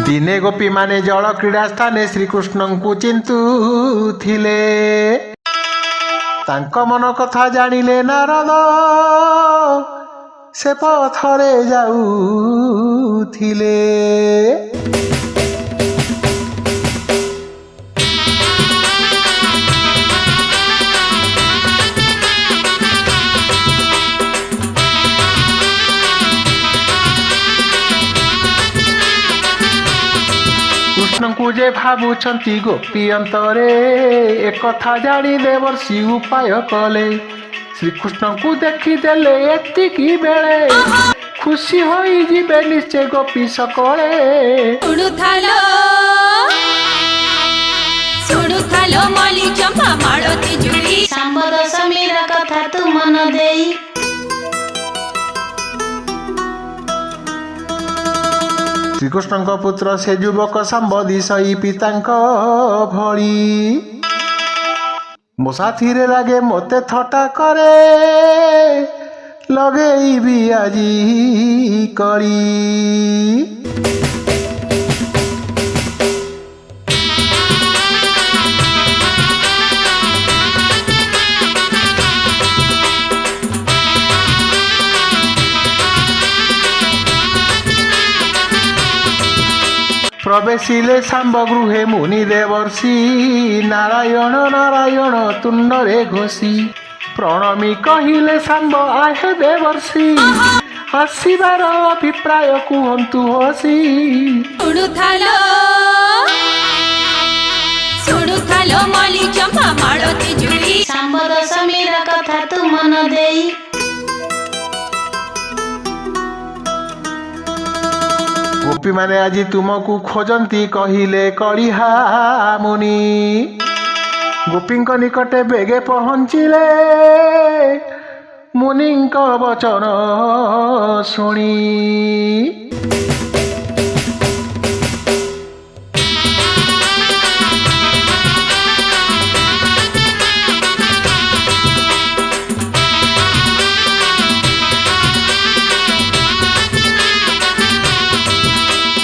दिने गोपी माने जल क्रीड़ा स्थाने श्रीकृष्ण को चिंतुथिले तांको मन कथा जानिले नारद से पथरे जाउथिले। कृष्ण को जे भावुंट गोपी अंतरे एक कथा जानी देवर्षि उपाय कले श्रीकृष्ण को देखीदेले एतिकी बेले खुशी होई जिबे निश्चय गोपी सकले। सुडुथालो मली चंपा माळती जुड़ी सांबद समीर कथा तू मन देई। श्रीकृष्ण पुत्र से युवक सांबदी सई पितांक भली मो साथी रे लागे मते थटा करे लगेबी आजी करी। प्रवेशिले सांब गृहे मुनि देवर्षि नारायण नारायण तुंडरे घोषी प्रणमी कहिले सांब आहे देवर्षि आसीबार अभिप्राय कुहंतु हसी। सुडुथालो मली चंपा माळती जुड़ी सांबद समीर कथा तू मन देई। गोपी माने आज तुमको खोजंती कहिले कलिहा मुनि गोपी निकटे बेगे पहुँचिले मुनि वचन शुणी।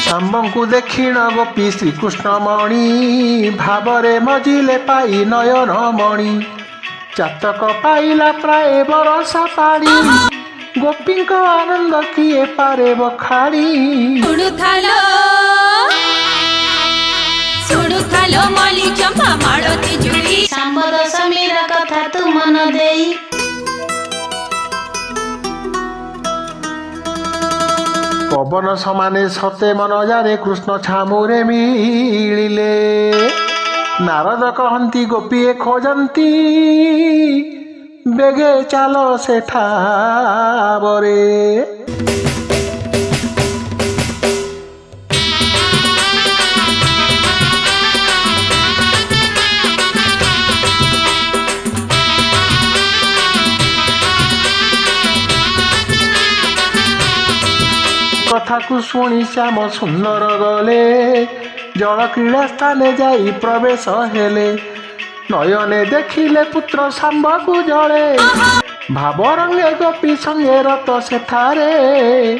सांबंकु देखिण गोपी श्रीकृष्ण मणि भावरे मजिले पाई नयन मणि चातक पाइला प्राय बरस पाड़ी गोपी आनंद किए पारे बखाड़ी। सुडुथालो मली चंपा माळती जुड़ी सांबद समीर कथा तू मन देई। पवन समाने सते मन जाने कृष्ण छामुरे मिलिले नारद कहती गोपी खोजंती बेगे चालो सेठाबरे। कथा को शुणी श्याम सुंदर गले जल क्रीड़ा स्थाने जाई प्रवेश हेले नयने देखिले पुत्र सांब को जले भाव रंगे गोपी संगे रत सेठारे।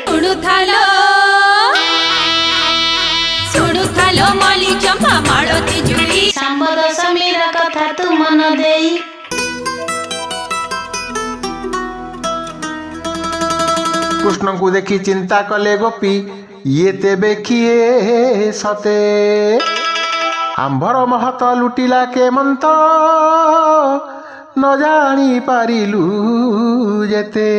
सुडुथालो मली चंपा माळती जुड़ी सांबद समीर कथा तू मन देई। कृष्ण को देखी चिंता कले गोपी ये तेबे किए सते आंभर महत लुटिला के मंत न जानी पारिलु जेते।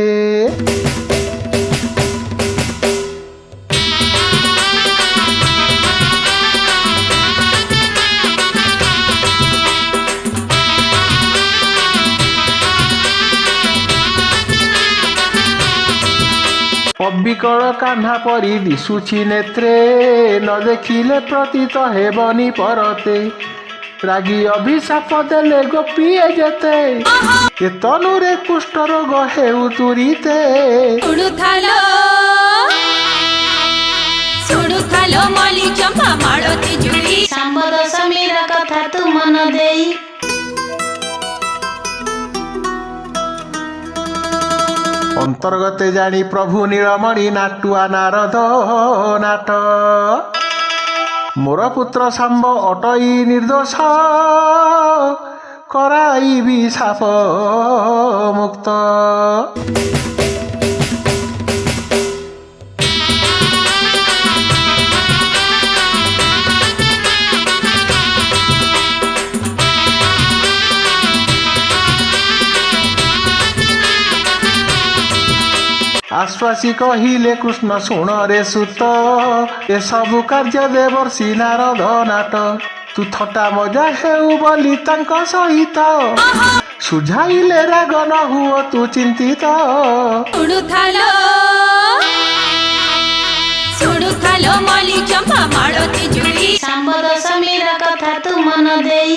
अबिकल कान्हा परी दिशुछि नेत्रे न देखिले प्रतीत हेबनी परते रागी अभिशाप देले गोपी जेते ए तनुरे कुष्ठ रोग हेउ तुरीते। सुडुथालो मली चंपा माळती जुड़ी सांबद समीर कथा तू मन देई। अंतर्गते जानी प्रभु नीलमणि नाटुआ नारद नाट ମୋର ପୁତ୍ର ଶାମ୍ବ ଅଟଇ ନିର୍ଦ୍ଦୋଷ କରାଇବି ସାପ ମୁକ୍ତ। ଆଶ୍ୱାସୀ କହିଲେ କୃଷ୍ଣ ଶୁଣ ରେ ସୁତ, ଏସବୁ କାର୍ଯ୍ୟ ଦେବର୍ଷି ନାରଦ ନାଟ। ତୁ ଥଟ୍ଟା ମଜା ହେଉ ବୋଲି ତାଙ୍କ ସହିତ, ସୁଝାଇଲେ ରାଗ ନ ହୁଅ ତୁ ଚିନ୍ତିତ। ଶୁଣୁଥାଲ ମଲି ଚମ୍ପା ମାଳତୀ ଜୁଡ଼ି, ଶାମ୍ବ ଦଶମୀର କଥା ତୁ ମନ ଦେଇ।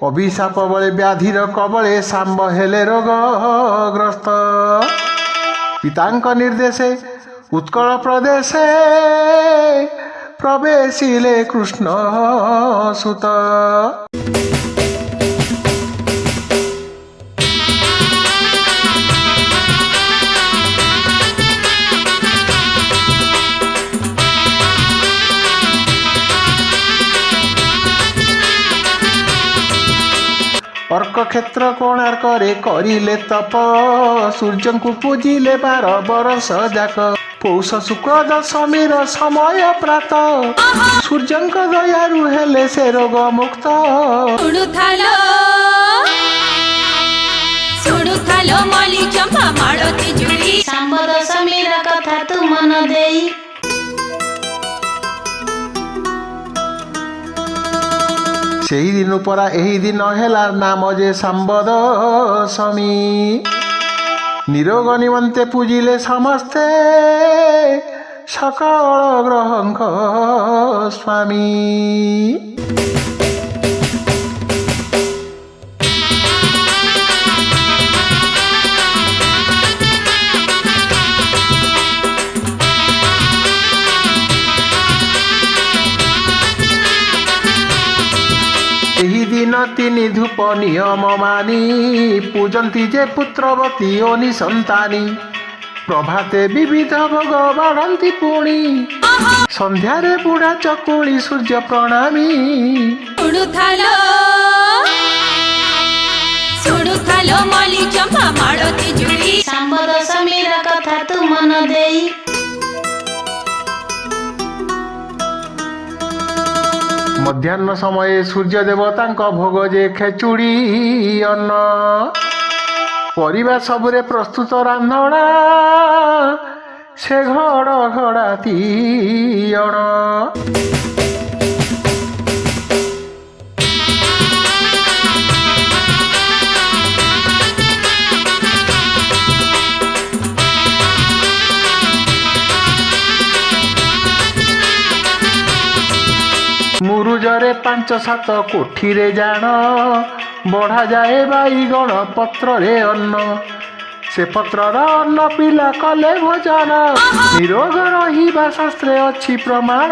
ଅଭିଶାପ ବଳେ ବ୍ୟାଧିର କବଳେ ଶାମ୍ବ ହେଲେ ରୋଗଗ୍ରସ୍ତ। ପିତାଙ୍କ ନିର୍ଦ୍ଦେଶେ ଉତ୍କଳ ପ୍ରଦେଶେ ପ୍ରବେଶିଲେ କୃଷ୍ଣ ସୁତ। ଅର୍କ କ୍ଷେତ୍ର କୋଣାର୍କରେ କରିଲେ ତପ, ସୂର୍ଯ୍ୟଙ୍କୁ ପୂଜିଲେ 12 ବରଷ ଯାକ। ପୌଷ ଶୁକ୍ଳ ଦଶମୀର ସମୟ ପ୍ରାତ, ସୂର୍ଯ୍ୟଙ୍କ ଦୟାରୁ ହେଲେ ସେ ରୋଗ ମୁକ୍ତ। ଶୁଣୁଥାଲ ମଲି ଚମ୍ପା ମାଳତୀ ଜୁଡ଼ି, ଶାମ୍ବ ଦଶମୀର କଥା ତୁ ମନ ଦେଇ। ସେହି ଦିନ ପରା ଏହି ଦିନ ହେଲା ନାମ ଯେ ଶାମ୍ବ ଦଶମୀ। ନିରୋଗ ନିମନ୍ତେ ପୂଜିଲେ ସମସ୍ତେ ସକଳ ଗ୍ରହଙ୍କ ସ୍ୱାମୀ। ଏହି ଦିନ 3 ଧୂପ ନିୟମ ମାନି, ପୂଜନ୍ତି ଯେ ପୁତ୍ରବତୀ ଓ ନିସନ୍ତାନୀ। ପ୍ରଭାତେ ବିବିଧ ଭୋଗ ବାଢ଼ନ୍ତି ପୁଣି, ସନ୍ଧ୍ୟାରେ ବୁଢ଼ା ଚକୁଳି ସୂର୍ଯ୍ୟ ପ୍ରଣାମୀ। ଶୁଣୁଥାଲ ମଲି ଚମ୍ପା ମାଳତୀ ଜୁଡ଼ି, ଶାମ୍ବ ଦଶମୀର କଥା ତୁ ମନ ଦେଇ। ମଧ୍ୟାହ୍ନ ସମୟରେ ସୂର୍ଯ୍ୟ ଦେବତାଙ୍କ ଭୋଗ ଯେ ଖେଚୁଡ଼ି ଅନ୍ନ। ପରିବା ସବୁରେ ପ୍ରସ୍ତୁତ ରାନ୍ଧଣା, ସେ ଘଡ଼ ଘଡ଼ା ତିଅଣ। ମୁରୁଜରେ 5-7 କୋଠିରେ ଜାଣ, ବଢ଼ାଯାଏ ବାଇଗଣ ପତ୍ରରେ ଅନ୍ନ। ସେ ପତ୍ରର ଅନ୍ନ ପିଲା କଲେ ଭୋଜନ, ନିରୋଗ ରହିବା ଶାସ୍ତ୍ରେ ଅଛି ପ୍ରମାଣ।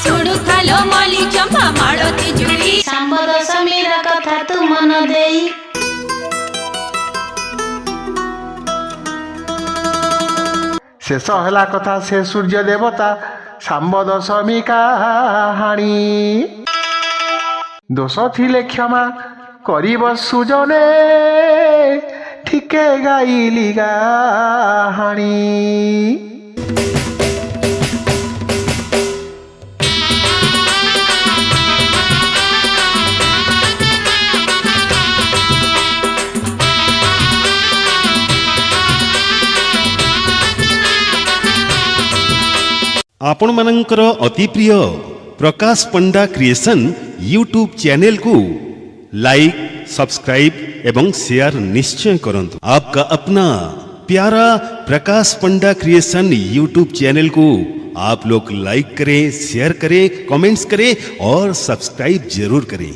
ଶୁଣୁଥାଲ ମଲି ଚମ୍ପା ମାଳତୀ ଜୁଡ଼ି, ଶାମ୍ବ ଦଶମୀର କଥା ତୁ ମନ ଦେଇ। ଶେଷ ହେଲା କଥା ସେ ସୂର୍ଯ୍ୟ ଦେବତା ଶାମ୍ବ ଦଶମୀ କାହାଣୀ। ଦୋଷ ଥିଲେ କ୍ଷମା କରିବ ସୁଜନେ, ଠିକେ ଗାଇଲି କାହାଣୀ। आपण मानकर अति प्रिय प्रकाश पंडा क्रिएशन यूट्यूब चैनल को लाइक, सब्सक्राइब एवं शेयर निश्चय करंतु। आपका अपना प्यारा प्रकाश पंडा क्रिएशन यूट्यूब चैनल को आप लोग लाइक करें, शेयर करें, कमेंट्स करें और सब्सक्राइब जरूर करें।